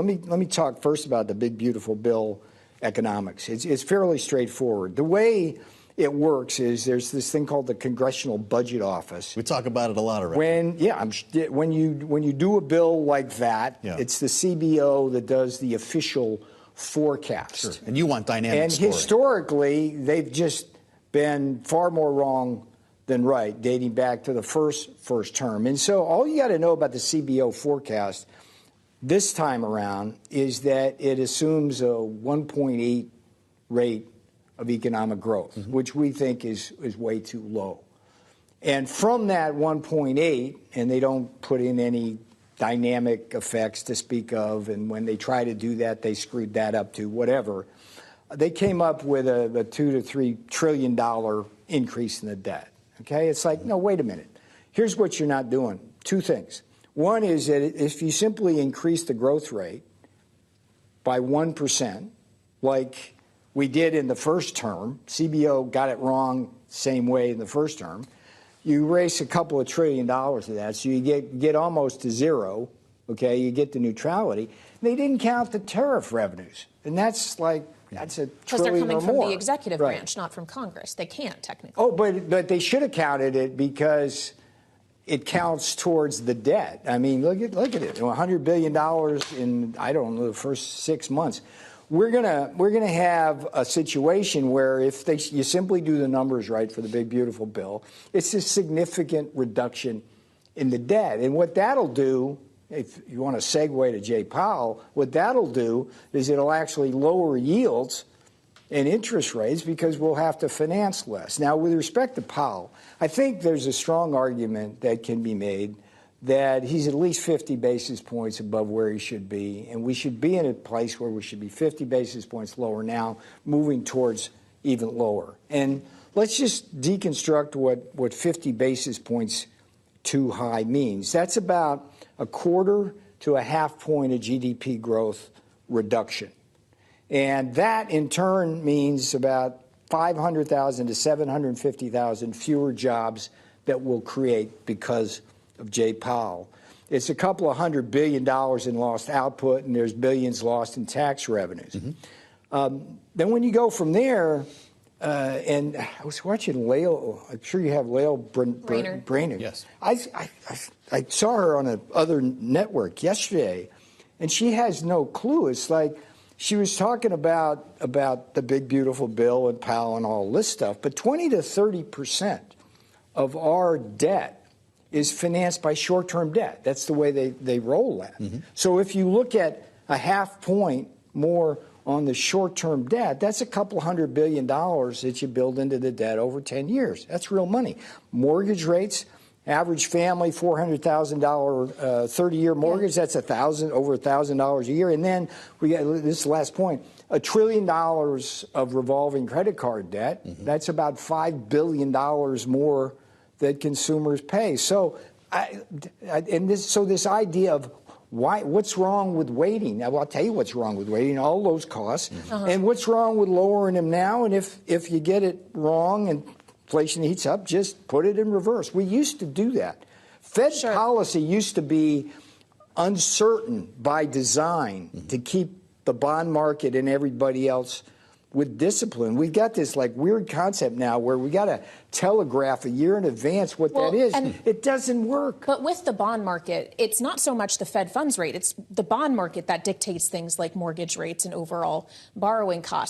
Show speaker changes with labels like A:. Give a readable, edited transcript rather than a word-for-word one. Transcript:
A: let me talk first about the big, beautiful bill economics. It's fairly straightforward. The way it works is there's this thing called the Congressional Budget Office.
B: We talk about it a lot already.
A: When you do a bill like that, it's the CBO that does the official forecast.
B: Sure. And you want dynamic
A: and
B: scoring.
A: Historically, they've just been far more wrong than right, dating back to the first term. And so all you got to know about the CBO forecast this time around is that it assumes a 1.8 rate of economic growth, which we think is way too low. And from that 1.8, and they don't put in any dynamic effects to speak of, and when they try to do that, they screwed that up to whatever, they came up with a $2 to $3 trillion increase in the debt. Okay? It's like, no, wait a minute. Here's what you're not doing. Two things. One is that if you simply increase the growth rate by 1%, like we did in the first term, CBO got it wrong same way in the first term, you raise a couple of $1 trillion of that, so you get almost to zero, okay? You get to neutrality. They didn't count the tariff revenues, and that's a trillion or more.
C: Because they're coming from the executive branch, not from Congress. They can't, technically.
A: Oh, but they should have counted it because it counts towards the debt. I mean, look at it. $100 billion in, I don't know, the first 6 months. We're gonna have a situation where if you simply do the numbers right for the big, beautiful bill, it's a significant reduction in the debt. And what that'll do, if you want to segue to Jay Powell, what that'll do is it'll actually lower yields and interest rates because we'll have to finance less. Now, with respect to Powell, I think there's a strong argument that can be made that he's at least 50 basis points above where he should be, and we should be in a place where we should be 50 basis points lower now, moving towards even lower. And let's just deconstruct what 50 basis points too high means. That's about a quarter to a half point of GDP growth reduction. And that, in turn, means about 500,000 to 750,000 fewer jobs that we'll create because of Jay Powell. It's a couple of $100 billion in lost output, and there's billions lost in tax revenues. Then when you go from there, and I was watching Lael, I'm sure you have Lael Brainerd.
B: Yes.
A: I saw her on another network yesterday, and she has no clue. It's like she was talking about the big, beautiful bill and Powell and all this stuff, but 20 to 30% of our debt is financed by short-term debt. That's the way they roll that. So if you look at a half point more on the short-term debt, that's a couple $100 billion that you build into the debt over 10 years. That's real money. Mortgage rates, average family, $400,000 30-year mortgage, that's over $1,000 a year. And then we got this last point, $1 trillion of revolving credit card debt. That's about $5 billion more that consumers pay. So, this idea of what's wrong with waiting? Now, I'll tell you what's wrong with waiting, all those costs, and what's wrong with lowering them now. And if you get it wrong and inflation heats up, just put it in reverse. We used to do that. Fed policy used to be uncertain by design to keep the bond market and everybody else with discipline. We've got this like weird concept now where we got to telegraph a year in advance what that is. And it doesn't work.
C: But with the bond market, it's not so much the Fed funds rate. It's the bond market that dictates things like mortgage rates and overall borrowing costs.